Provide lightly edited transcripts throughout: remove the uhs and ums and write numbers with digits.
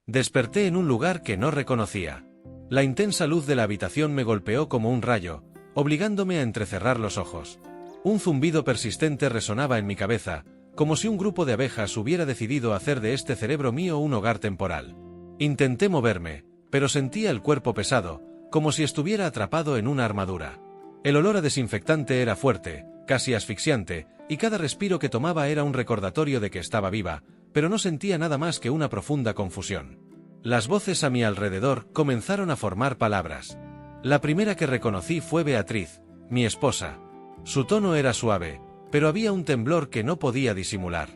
Desperté en un lugar que no reconocía. La intensa luz de la habitación me golpeó como un rayo, obligándome a entrecerrar los ojos. Un zumbido persistente resonaba en mi cabeza, como si un grupo de abejas hubiera decidido hacer de este cerebro mío un hogar temporal. Intenté moverme, pero sentía el cuerpo pesado, como si estuviera atrapado en una armadura. El olor a desinfectante era fuerte, casi asfixiante, y cada respiro que tomaba era un recordatorio de que estaba viva, pero no sentía nada más que una profunda confusión. Las voces a mi alrededor comenzaron a formar palabras. La primera que reconocí fue Beatriz, mi esposa. Su tono era suave, pero había un temblor que no podía disimular.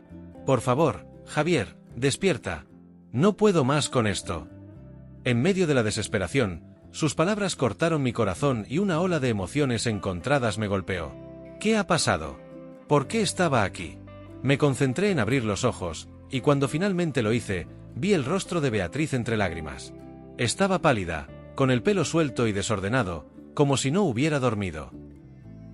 «Por favor, Javier, despierta. No puedo más con esto». En medio de la desesperación, sus palabras cortaron mi corazón y una ola de emociones encontradas me golpeó. ¿Qué ha pasado? ¿Por qué estaba aquí? Me concentré en abrir los ojos, y cuando finalmente lo hice, vi el rostro de Beatriz entre lágrimas. Estaba pálida, con el pelo suelto y desordenado, como si no hubiera dormido.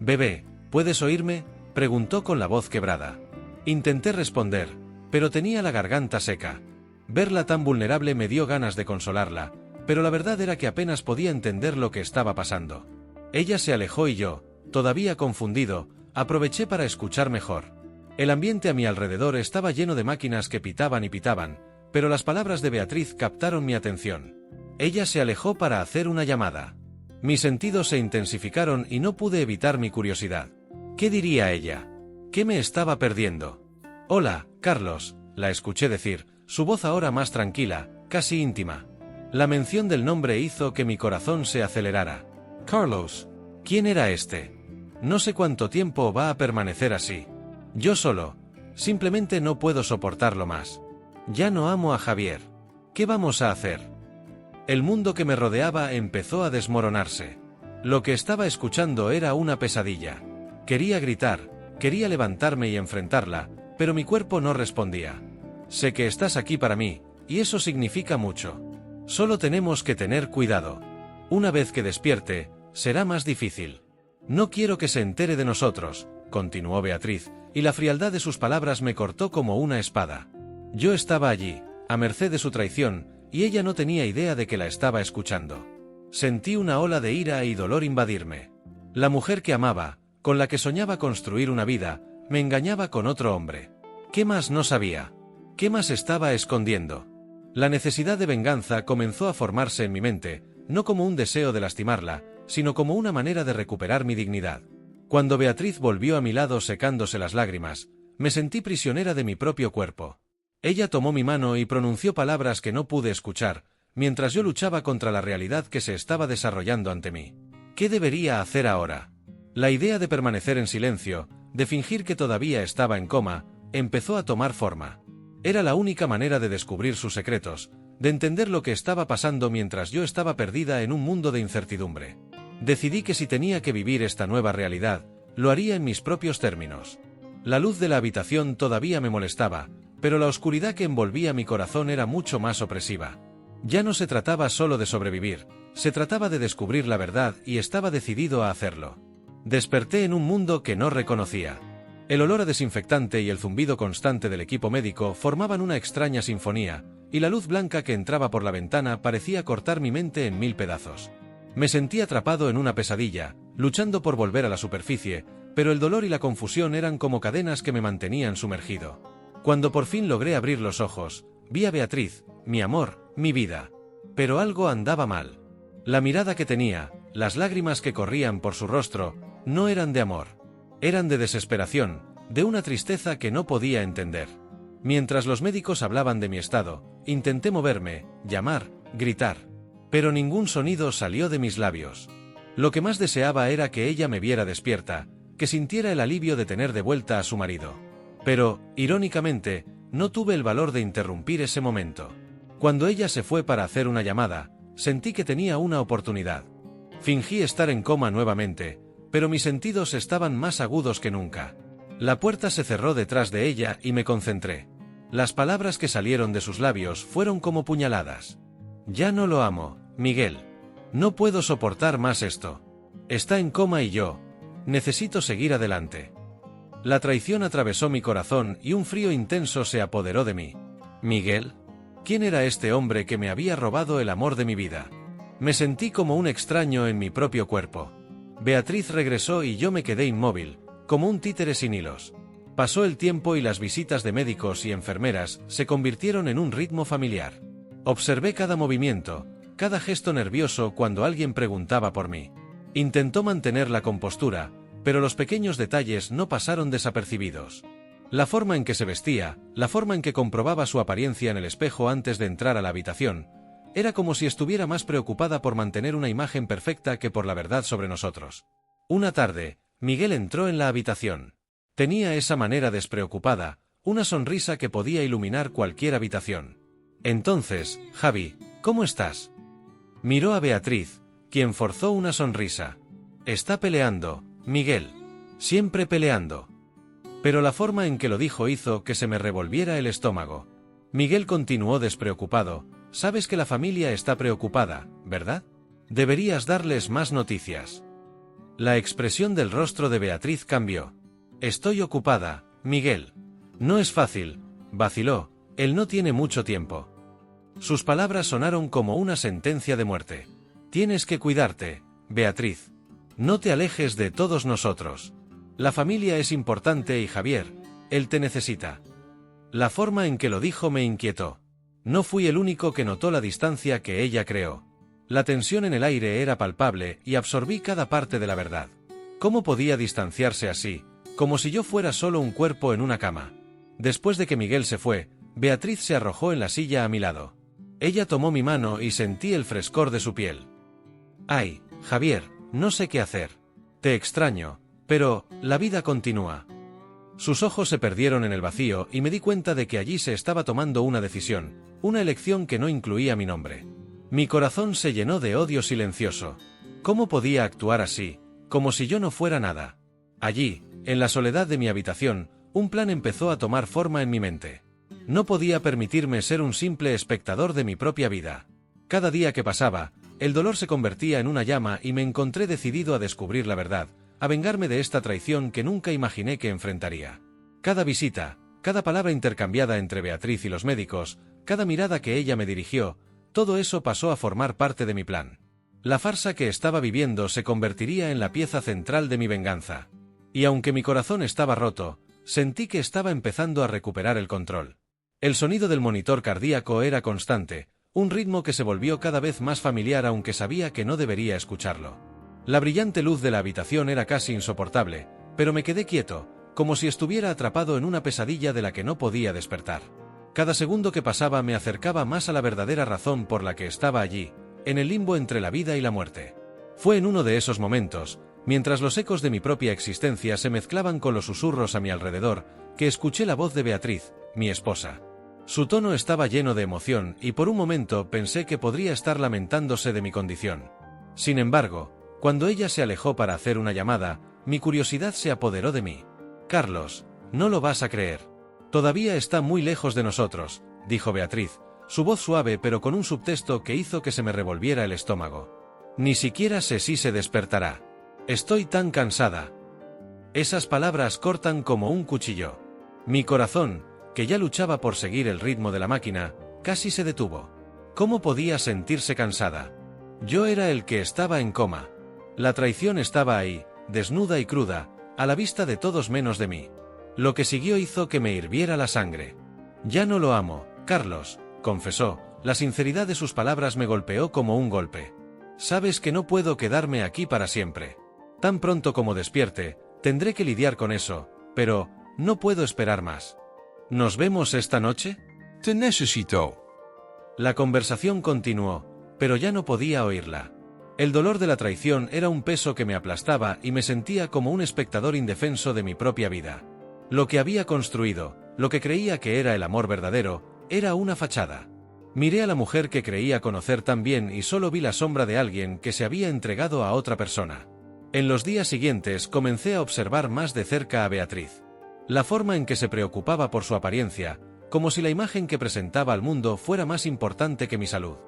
«Bebé, ¿puedes oírme?», preguntó con la voz quebrada. Intenté responder, pero tenía la garganta seca. Verla tan vulnerable me dio ganas de consolarla, pero la verdad era que apenas podía entender lo que estaba pasando. Ella se alejó y yo, todavía confundido, aproveché para escuchar mejor. El ambiente a mi alrededor estaba lleno de máquinas que pitaban y pitaban, pero las palabras de Beatriz captaron mi atención. Ella se alejó para hacer una llamada. Mis sentidos se intensificaron y no pude evitar mi curiosidad. ¿Qué diría ella? ¿Qué me estaba perdiendo? «Hola, Carlos», la escuché decir, su voz ahora más tranquila, casi íntima. La mención del nombre hizo que mi corazón se acelerara. «Carlos, ¿quién era este? No sé cuánto tiempo va a permanecer así. Yo solo. Simplemente no puedo soportarlo más. Ya no amo a Javier. ¿Qué vamos a hacer?». El mundo que me rodeaba empezó a desmoronarse. Lo que estaba escuchando era una pesadilla. Quería gritar, quería levantarme y enfrentarla, pero mi cuerpo no respondía. «Sé que estás aquí para mí, y eso significa mucho. Solo tenemos que tener cuidado. Una vez que despierte, será más difícil. No quiero que se entere de nosotros», continuó Beatriz, y la frialdad de sus palabras me cortó como una espada. Yo estaba allí, a merced de su traición, y ella no tenía idea de que la estaba escuchando. Sentí una ola de ira y dolor invadirme. La mujer que amaba, con la que soñaba construir una vida, me engañaba con otro hombre. ¿Qué más no sabía? ¿Qué más estaba escondiendo? La necesidad de venganza comenzó a formarse en mi mente, no como un deseo de lastimarla, sino como una manera de recuperar mi dignidad. Cuando Beatriz volvió a mi lado secándose las lágrimas, me sentí prisionera de mi propio cuerpo. Ella tomó mi mano y pronunció palabras que no pude escuchar, mientras yo luchaba contra la realidad que se estaba desarrollando ante mí. ¿Qué debería hacer ahora? La idea de permanecer en silencio, de fingir que todavía estaba en coma, empezó a tomar forma. Era la única manera de descubrir sus secretos, de entender lo que estaba pasando mientras yo estaba perdida en un mundo de incertidumbre. Decidí que si tenía que vivir esta nueva realidad, lo haría en mis propios términos. La luz de la habitación todavía me molestaba, pero la oscuridad que envolvía mi corazón era mucho más opresiva. Ya no se trataba solo de sobrevivir, se trataba de descubrir la verdad y estaba decidido a hacerlo. Desperté en un mundo que no reconocía. El olor a desinfectante y el zumbido constante del equipo médico formaban una extraña sinfonía, y la luz blanca que entraba por la ventana parecía cortar mi mente en 1000 pedazos. Me sentí atrapado en una pesadilla, luchando por volver a la superficie, pero el dolor y la confusión eran como cadenas que me mantenían sumergido. Cuando por fin logré abrir los ojos, vi a Beatriz, mi amor, mi vida. Pero algo andaba mal. La mirada que tenía, las lágrimas que corrían por su rostro, no eran de amor. Eran de desesperación, de una tristeza que no podía entender. Mientras los médicos hablaban de mi estado, intenté moverme, llamar, gritar. Pero ningún sonido salió de mis labios. Lo que más deseaba era que ella me viera despierta, que sintiera el alivio de tener de vuelta a su marido. Pero, irónicamente, no tuve el valor de interrumpir ese momento. Cuando ella se fue para hacer una llamada, sentí que tenía una oportunidad. Fingí estar en coma nuevamente, pero mis sentidos estaban más agudos que nunca. La puerta se cerró detrás de ella y me concentré. Las palabras que salieron de sus labios fueron como puñaladas. «Ya no lo amo, Miguel. No puedo soportar más esto. Está en coma y yo necesito seguir adelante». La traición atravesó mi corazón y un frío intenso se apoderó de mí. «¿Miguel? ¿Quién era este hombre que me había robado el amor de mi vida? Me sentí como un extraño en mi propio cuerpo. Beatriz regresó y yo me quedé inmóvil, como un títere sin hilos. Pasó el tiempo y las visitas de médicos y enfermeras se convirtieron en un ritmo familiar. Observé cada movimiento, cada gesto nervioso cuando alguien preguntaba por mí. Intentó mantener la compostura, pero los pequeños detalles no pasaron desapercibidos. La forma en que se vestía, la forma en que comprobaba su apariencia en el espejo antes de entrar a la habitación, era como si estuviera más preocupada por mantener una imagen perfecta que por la verdad sobre nosotros. Una tarde, Miguel entró en la habitación. Tenía esa manera despreocupada, una sonrisa que podía iluminar cualquier habitación. Entonces, Javi, ¿cómo estás? Miró a Beatriz, quien forzó una sonrisa. Está peleando, Miguel. Siempre peleando. Pero la forma en que lo dijo hizo que se me revolviera el estómago. Miguel continuó despreocupado. Sabes que la familia está preocupada, ¿verdad? Deberías darles más noticias. La expresión del rostro de Beatriz cambió. Estoy ocupada, Miguel. No es fácil, vaciló, él no tiene mucho tiempo. Sus palabras sonaron como una sentencia de muerte. Tienes que cuidarte, Beatriz. No te alejes de todos nosotros. La familia es importante y Javier, él te necesita. La forma en que lo dijo me inquietó. No fui el único que notó la distancia que ella creó. La tensión en el aire era palpable y absorbí cada parte de la verdad. ¿Cómo podía distanciarse así, como si yo fuera solo un cuerpo en una cama? Después de que Miguel se fue, Beatriz se arrojó en la silla a mi lado. Ella tomó mi mano y sentí el frescor de su piel. Ay, Javier, no sé qué hacer. Te extraño, pero la vida continúa. Sus ojos se perdieron en el vacío y me di cuenta de que allí se estaba tomando una decisión, una elección que no incluía mi nombre. Mi corazón se llenó de odio silencioso. ¿Cómo podía actuar así, como si yo no fuera nada? Allí, en la soledad de mi habitación, un plan empezó a tomar forma en mi mente. No podía permitirme ser un simple espectador de mi propia vida. Cada día que pasaba, el dolor se convertía en una llama y me encontré decidido a descubrir la verdad, a vengarme de esta traición que nunca imaginé que enfrentaría. Cada visita, cada palabra intercambiada entre Beatriz y los médicos, cada mirada que ella me dirigió, todo eso pasó a formar parte de mi plan. La farsa que estaba viviendo se convertiría en la pieza central de mi venganza. Y aunque mi corazón estaba roto, sentí que estaba empezando a recuperar el control. El sonido del monitor cardíaco era constante, un ritmo que se volvió cada vez más familiar aunque sabía que no debería escucharlo. La brillante luz de la habitación era casi insoportable, pero me quedé quieto, como si estuviera atrapado en una pesadilla de la que no podía despertar. Cada segundo que pasaba me acercaba más a la verdadera razón por la que estaba allí, en el limbo entre la vida y la muerte. Fue en uno de esos momentos, mientras los ecos de mi propia existencia se mezclaban con los susurros a mi alrededor, que escuché la voz de Beatriz, mi esposa. Su tono estaba lleno de emoción y por un momento pensé que podría estar lamentándose de mi condición. Sin embargo, cuando ella se alejó para hacer una llamada, mi curiosidad se apoderó de mí. Carlos, no lo vas a creer. Todavía está muy lejos de nosotros, dijo Beatriz, su voz suave pero con un subtexto que hizo que se me revolviera el estómago. Ni siquiera sé si se despertará. Estoy tan cansada. Esas palabras cortan como un cuchillo. Mi corazón, que ya luchaba por seguir el ritmo de la máquina, casi se detuvo. ¿Cómo podía sentirse cansada? Yo era el que estaba en coma. La traición estaba ahí, desnuda y cruda, a la vista de todos menos de mí. Lo que siguió hizo que me hirviera la sangre. Ya no lo amo, Carlos, confesó. La sinceridad de sus palabras me golpeó como un golpe. Sabes que no puedo quedarme aquí para siempre. Tan pronto como despierte, tendré que lidiar con eso, pero no puedo esperar más. ¿Nos vemos esta noche? Te necesito. La conversación continuó, pero ya no podía oírla. El dolor de la traición era un peso que me aplastaba y me sentía como un espectador indefenso de mi propia vida. Lo que había construido, lo que creía que era el amor verdadero, era una fachada. Miré a la mujer que creía conocer tan bien y solo vi la sombra de alguien que se había entregado a otra persona. En los días siguientes comencé a observar más de cerca a Beatriz. La forma en que se preocupaba por su apariencia, como si la imagen que presentaba al mundo fuera más importante que mi salud.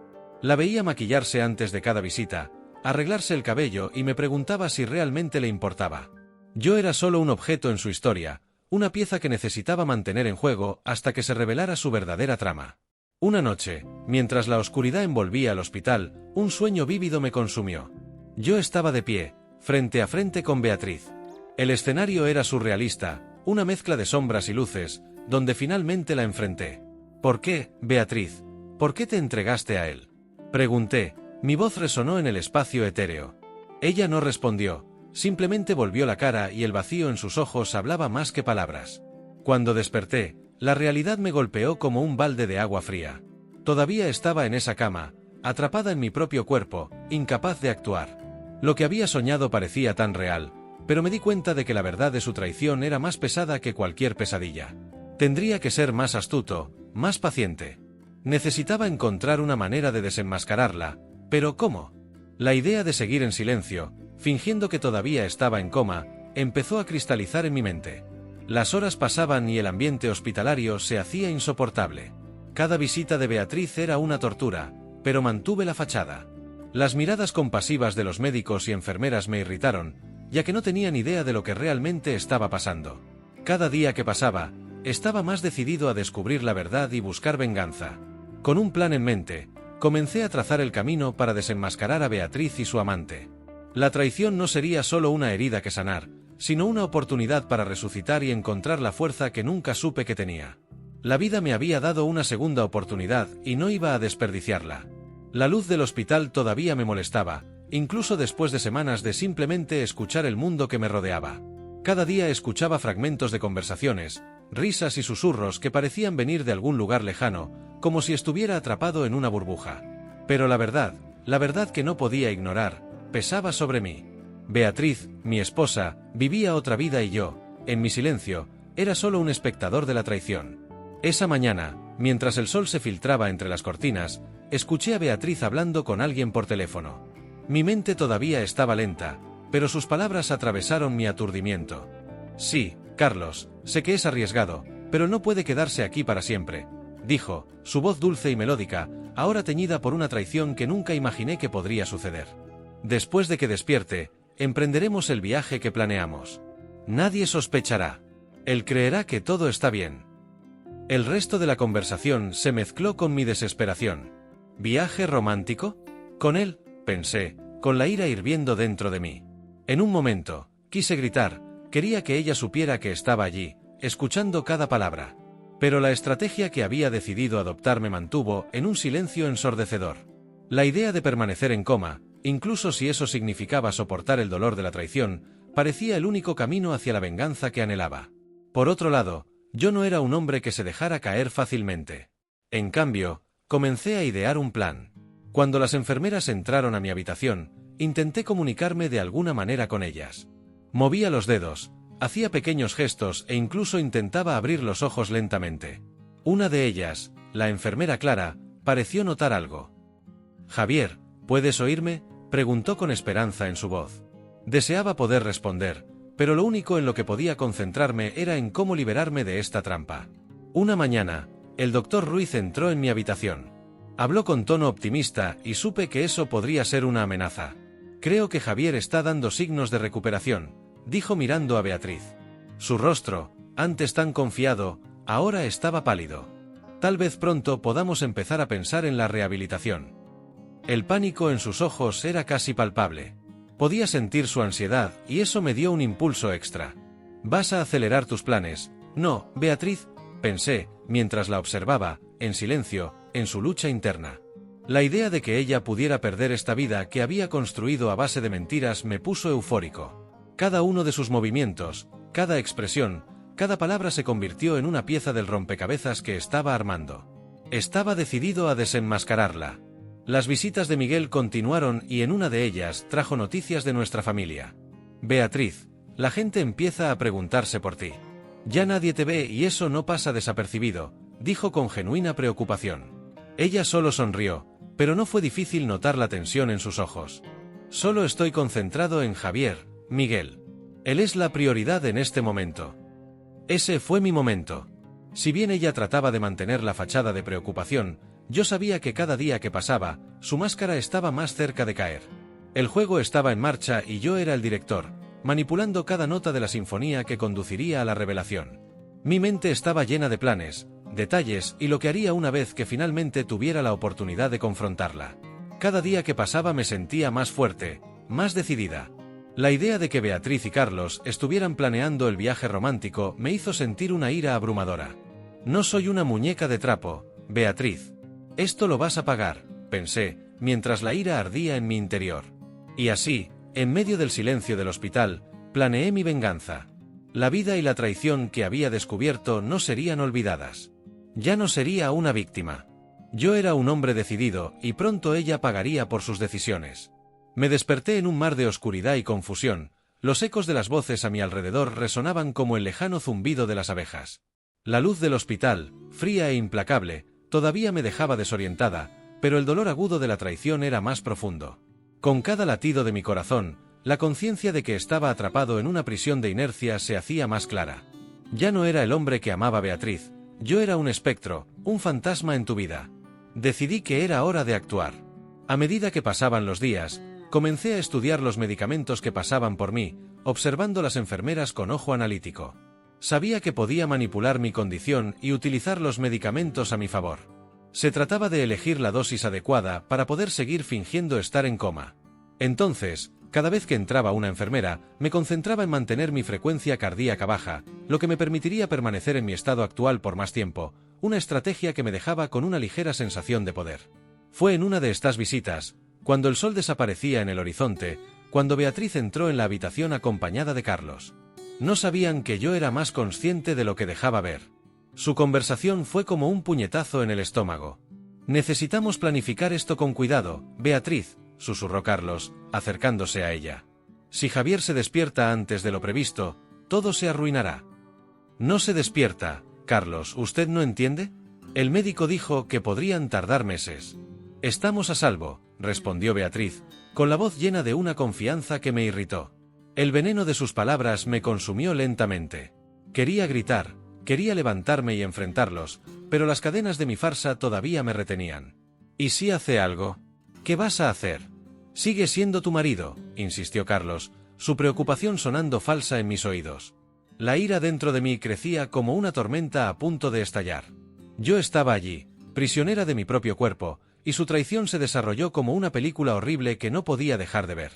La veía maquillarse antes de cada visita, arreglarse el cabello y me preguntaba si realmente le importaba. Yo era solo un objeto en su historia, una pieza que necesitaba mantener en juego hasta que se revelara su verdadera trama. Una noche, mientras la oscuridad envolvía el hospital, un sueño vívido me consumió. Yo estaba de pie, frente a frente con Beatriz. El escenario era surrealista, una mezcla de sombras y luces, donde finalmente la enfrenté. ¿Por qué, Beatriz? ¿Por qué te entregaste a él? Pregunté, mi voz resonó en el espacio etéreo. Ella no respondió, simplemente volvió la cara y el vacío en sus ojos hablaba más que palabras. Cuando desperté, la realidad me golpeó como un balde de agua fría. Todavía estaba en esa cama, atrapada en mi propio cuerpo, incapaz de actuar. Lo que había soñado parecía tan real, pero me di cuenta de que la verdad de su traición era más pesada que cualquier pesadilla. Tendría que ser más astuto, más paciente. Necesitaba encontrar una manera de desenmascararla, pero ¿cómo? La idea de seguir en silencio, fingiendo que todavía estaba en coma, empezó a cristalizar en mi mente. Las horas pasaban y el ambiente hospitalario se hacía insoportable. Cada visita de Beatriz era una tortura, pero mantuve la fachada. Las miradas compasivas de los médicos y enfermeras me irritaron, ya que no tenían idea de lo que realmente estaba pasando. Cada día que pasaba, estaba más decidido a descubrir la verdad y buscar venganza. Con un plan en mente, comencé a trazar el camino para desenmascarar a Beatriz y su amante. La traición no sería solo una herida que sanar, sino una oportunidad para resucitar y encontrar la fuerza que nunca supe que tenía. La vida me había dado una segunda oportunidad y no iba a desperdiciarla. La luz del hospital todavía me molestaba, incluso después de semanas de simplemente escuchar el mundo que me rodeaba. Cada día escuchaba fragmentos de conversaciones, risas y susurros que parecían venir de algún lugar lejano, como si estuviera atrapado en una burbuja. Pero la verdad que no podía ignorar, pesaba sobre mí. Beatriz, mi esposa, vivía otra vida y yo, en mi silencio, era solo un espectador de la traición. Esa mañana, mientras el sol se filtraba entre las cortinas, escuché a Beatriz hablando con alguien por teléfono. Mi mente todavía estaba lenta, pero sus palabras atravesaron mi aturdimiento. Sí, Carlos, sé que es arriesgado, pero no puede quedarse aquí para siempre, dijo, su voz dulce y melódica, ahora teñida por una traición que nunca imaginé que podría suceder. Después de que despierte, emprenderemos el viaje que planeamos. Nadie sospechará. Él creerá que todo está bien. El resto de la conversación se mezcló con mi desesperación. ¿Viaje romántico? Con él, pensé, con la ira hirviendo dentro de mí. En un momento, quise gritar, quería que ella supiera que estaba allí, escuchando cada palabra. Pero la estrategia que había decidido adoptar me mantuvo en un silencio ensordecedor. La idea de permanecer en coma, incluso si eso significaba soportar el dolor de la traición, parecía el único camino hacia la venganza que anhelaba. Por otro lado, yo no era un hombre que se dejara caer fácilmente. En cambio, comencé a idear un plan. Cuando las enfermeras entraron a mi habitación, intenté comunicarme de alguna manera con ellas. Movía los dedos, hacía pequeños gestos e incluso intentaba abrir los ojos lentamente. Una de ellas, la enfermera Clara, pareció notar algo. «Javier, ¿puedes oírme?», preguntó con esperanza en su voz. Deseaba poder responder, pero lo único en lo que podía concentrarme era en cómo liberarme de esta trampa. Una mañana, el doctor Ruiz entró en mi habitación. Habló con tono optimista y supe que eso podría ser una amenaza. «Creo que Javier está dando signos de recuperación», dijo mirando a Beatriz. Su rostro, antes tan confiado, ahora estaba pálido. «Tal vez pronto podamos empezar a pensar en la rehabilitación». El pánico en sus ojos era casi palpable. Podía sentir su ansiedad y eso me dio un impulso extra. «¿Vas a acelerar tus planes?». «No, Beatriz», pensé, mientras la observaba, en silencio, en su lucha interna. La idea de que ella pudiera perder esta vida que había construido a base de mentiras me puso eufórico. Cada uno de sus movimientos, cada expresión, cada palabra se convirtió en una pieza del rompecabezas que estaba armando. Estaba decidido a desenmascararla. Las visitas de Miguel continuaron y en una de ellas trajo noticias de nuestra familia. «Beatriz, la gente empieza a preguntarse por ti. Ya nadie te ve y eso no pasa desapercibido», dijo con genuina preocupación. Ella solo sonrió, pero no fue difícil notar la tensión en sus ojos. «Solo estoy concentrado en Javier, Miguel. Él es la prioridad en este momento». Ese fue mi momento. Si bien ella trataba de mantener la fachada de preocupación, yo sabía que cada día que pasaba, su máscara estaba más cerca de caer. El juego estaba en marcha y yo era el director, manipulando cada nota de la sinfonía que conduciría a la revelación. Mi mente estaba llena de planes, detalles y lo que haría una vez que finalmente tuviera la oportunidad de confrontarla. Cada día que pasaba me sentía más fuerte, más decidida. La idea de que Beatriz y Carlos estuvieran planeando el viaje romántico me hizo sentir una ira abrumadora. No soy una muñeca de trapo, Beatriz. Esto lo vas a pagar, pensé, mientras la ira ardía en mi interior. Y así, en medio del silencio del hospital, planeé mi venganza. La vida y la traición que había descubierto no serían olvidadas. Ya no sería una víctima. Yo era un hombre decidido y pronto ella pagaría por sus decisiones. Me desperté en un mar de oscuridad y confusión. Los ecos de las voces a mi alrededor resonaban como el lejano zumbido de las abejas. La luz del hospital, fría e implacable, todavía me dejaba desorientada, pero el dolor agudo de la traición era más profundo. Con cada latido de mi corazón, la conciencia de que estaba atrapado en una prisión de inercia se hacía más clara. Ya no era el hombre que amaba a Beatriz, yo era un espectro, un fantasma en tu vida. Decidí que era hora de actuar. A medida que pasaban los días, comencé a estudiar los medicamentos que pasaban por mí, observando a las enfermeras con ojo analítico. Sabía que podía manipular mi condición y utilizar los medicamentos a mi favor. Se trataba de elegir la dosis adecuada para poder seguir fingiendo estar en coma. Entonces, cada vez que entraba una enfermera, me concentraba en mantener mi frecuencia cardíaca baja, lo que me permitiría permanecer en mi estado actual por más tiempo, una estrategia que me dejaba con una ligera sensación de poder. Fue en una de estas visitas, cuando el sol desaparecía en el horizonte, cuando Beatriz entró en la habitación acompañada de Carlos. No sabían que yo era más consciente de lo que dejaba ver. Su conversación fue como un puñetazo en el estómago. «Necesitamos planificar esto con cuidado, Beatriz», susurró Carlos, acercándose a ella. «Si Javier se despierta antes de lo previsto, todo se arruinará». «No se despierta, Carlos, ¿usted no entiende? El médico dijo que podrían tardar meses». «Estamos a salvo», respondió Beatriz, con la voz llena de una confianza que me irritó. El veneno de sus palabras me consumió lentamente. Quería gritar, quería levantarme y enfrentarlos, pero las cadenas de mi farsa todavía me retenían. «¿Y si hace algo? ¿Qué vas a hacer?» «Sigue siendo tu marido», insistió Carlos, su preocupación sonando falsa en mis oídos. La ira dentro de mí crecía como una tormenta a punto de estallar. Yo estaba allí, prisionera de mi propio cuerpo, y su traición se desarrolló como una película horrible que no podía dejar de ver.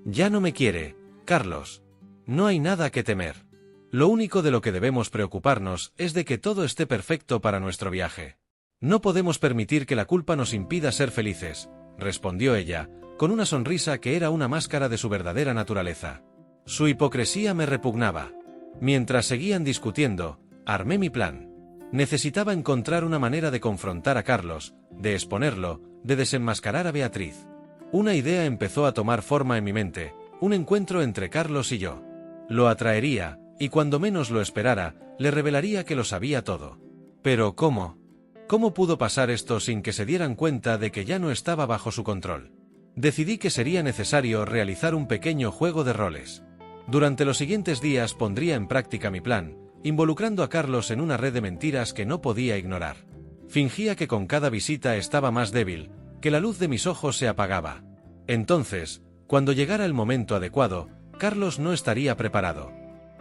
«Ya no me quiere, Carlos. No hay nada que temer. Lo único de lo que debemos preocuparnos es de que todo esté perfecto para nuestro viaje. No podemos permitir que la culpa nos impida ser felices», respondió ella, con una sonrisa que era una máscara de su verdadera naturaleza. Su hipocresía me repugnaba. Mientras seguían discutiendo, armé mi plan. Necesitaba encontrar una manera de confrontar a Carlos, de exponerlo, de desenmascarar a Beatriz. Una idea empezó a tomar forma en mi mente, un encuentro entre Carlos y yo. Lo atraería, y cuando menos lo esperara, le revelaría que lo sabía todo. Pero ¿cómo? ¿Cómo pudo pasar esto sin que se dieran cuenta de que ya no estaba bajo su control? Decidí que sería necesario realizar un pequeño juego de roles. Durante los siguientes días pondría en práctica mi plan, involucrando a Carlos en una red de mentiras que no podía ignorar. Fingía que con cada visita estaba más débil, que la luz de mis ojos se apagaba. Entonces, cuando llegara el momento adecuado, Carlos no estaría preparado.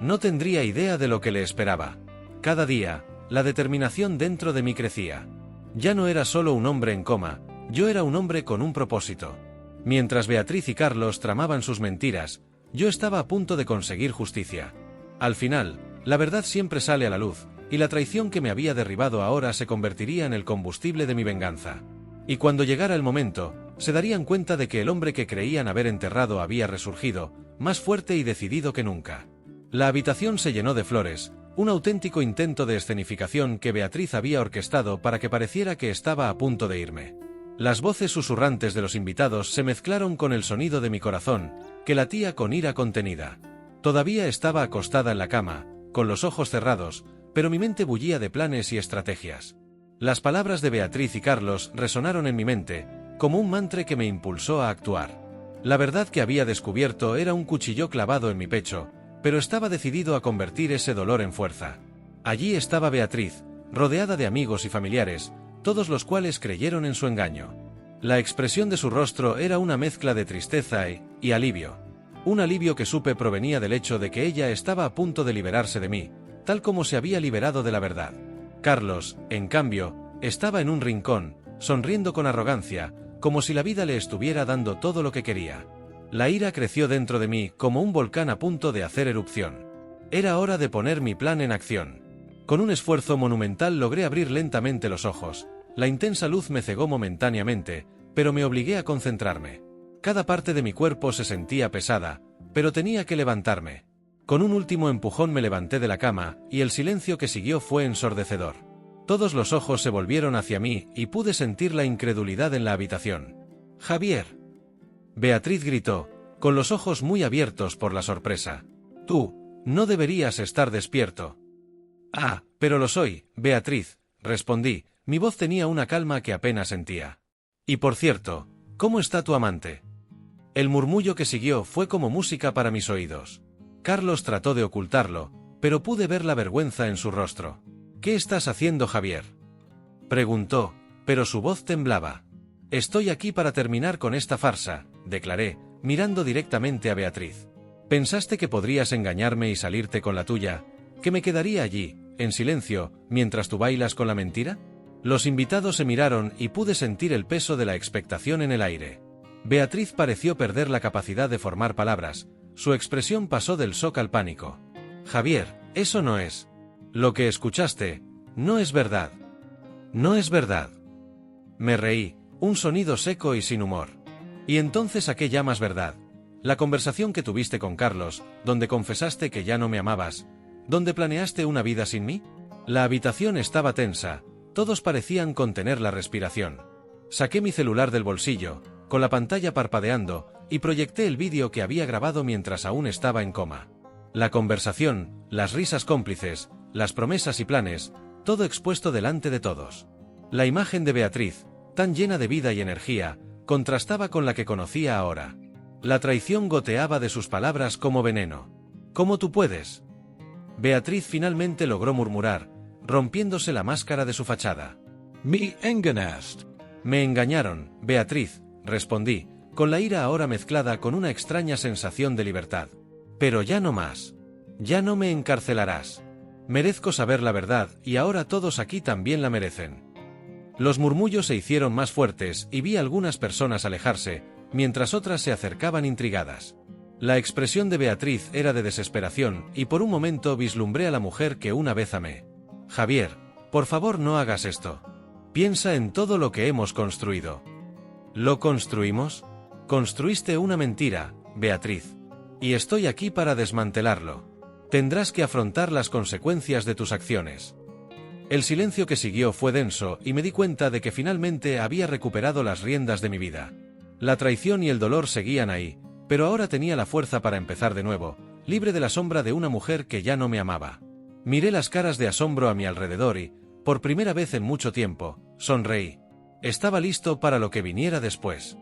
No tendría idea de lo que le esperaba. Cada día, la determinación dentro de mí crecía. Ya no era solo un hombre en coma, yo era un hombre con un propósito. Mientras Beatriz y Carlos tramaban sus mentiras, yo estaba a punto de conseguir justicia. Al final, la verdad siempre sale a la luz, y la traición que me había derribado ahora se convertiría en el combustible de mi venganza. Y cuando llegara el momento, se darían cuenta de que el hombre que creían haber enterrado había resurgido, más fuerte y decidido que nunca. La habitación se llenó de flores, un auténtico intento de escenificación que Beatriz había orquestado para que pareciera que estaba a punto de irme. Las voces susurrantes de los invitados se mezclaron con el sonido de mi corazón, que latía con ira contenida. Todavía estaba acostada en la cama, con los ojos cerrados, pero mi mente bullía de planes y estrategias. Las palabras de Beatriz y Carlos resonaron en mi mente, como un mantra que me impulsó a actuar. La verdad que había descubierto era un cuchillo clavado en mi pecho, pero estaba decidido a convertir ese dolor en fuerza. Allí estaba Beatriz, rodeada de amigos y familiares, todos los cuales creyeron en su engaño. La expresión de su rostro era una mezcla de tristeza y alivio. Un alivio que supe provenía del hecho de que ella estaba a punto de liberarse de mí, tal como se había liberado de la verdad. Carlos, en cambio, estaba en un rincón, sonriendo con arrogancia, como si la vida le estuviera dando todo lo que quería. La ira creció dentro de mí como un volcán a punto de hacer erupción. Era hora de poner mi plan en acción. Con un esfuerzo monumental logré abrir lentamente los ojos. La intensa luz me cegó momentáneamente, pero me obligué a concentrarme. Cada parte de mi cuerpo se sentía pesada, pero tenía que levantarme. Con un último empujón me levanté de la cama, y el silencio que siguió fue ensordecedor. Todos los ojos se volvieron hacia mí y pude sentir la incredulidad en la habitación. «Javier». Beatriz gritó, con los ojos muy abiertos por la sorpresa. «Tú, no deberías estar despierto». «Ah, pero lo soy, Beatriz», respondí, mi voz tenía una calma que apenas sentía. «Y por cierto, ¿cómo está tu amante?». El murmullo que siguió fue como música para mis oídos. Carlos trató de ocultarlo, pero pude ver la vergüenza en su rostro. «¿Qué estás haciendo, Javier?», preguntó, pero su voz temblaba. «Estoy aquí para terminar con esta farsa», declaré, mirando directamente a Beatriz. «¿Pensaste que podrías engañarme y salirte con la tuya? ¿Que me quedaría allí, en silencio, mientras tú bailas con la mentira?». Los invitados se miraron y pude sentir el peso de la expectación en el aire. Beatriz pareció perder la capacidad de formar palabras. Su expresión pasó del shock al pánico. «Javier, eso no es. Lo que escuchaste, no es verdad». «No es verdad». Me reí, un sonido seco y sin humor. «¿Y entonces a qué llamas verdad? La conversación que tuviste con Carlos, donde confesaste que ya no me amabas, donde planeaste una vida sin mí». La habitación estaba tensa, todos parecían contener la respiración. Saqué mi celular del bolsillo, con la pantalla parpadeando, y proyecté el vídeo que había grabado mientras aún estaba en coma. La conversación, las risas cómplices, las promesas y planes, todo expuesto delante de todos. La imagen de Beatriz, tan llena de vida y energía, contrastaba con la que conocía ahora. La traición goteaba de sus palabras como veneno. «¿Cómo tú puedes?». Beatriz finalmente logró murmurar, rompiéndose la máscara de su fachada. «Me engañaste». «Me engañaron, Beatriz», respondí, con la ira ahora mezclada con una extraña sensación de libertad. «Pero ya no más. Ya no me encarcelarás. Merezco saber la verdad y ahora todos aquí también la merecen». Los murmullos se hicieron más fuertes y vi a algunas personas alejarse, mientras otras se acercaban intrigadas. La expresión de Beatriz era de desesperación y por un momento vislumbré a la mujer que una vez amé. «Javier, por favor no hagas esto. Piensa en todo lo que hemos construido». «¿Lo construimos?». «Construiste una mentira, Beatriz. Y estoy aquí para desmantelarlo. Tendrás que afrontar las consecuencias de tus acciones». El silencio que siguió fue denso y me di cuenta de que finalmente había recuperado las riendas de mi vida. La traición y el dolor seguían ahí, pero ahora tenía la fuerza para empezar de nuevo, libre de la sombra de una mujer que ya no me amaba. Miré las caras de asombro a mi alrededor y, por primera vez en mucho tiempo, sonreí. Estaba listo para lo que viniera después.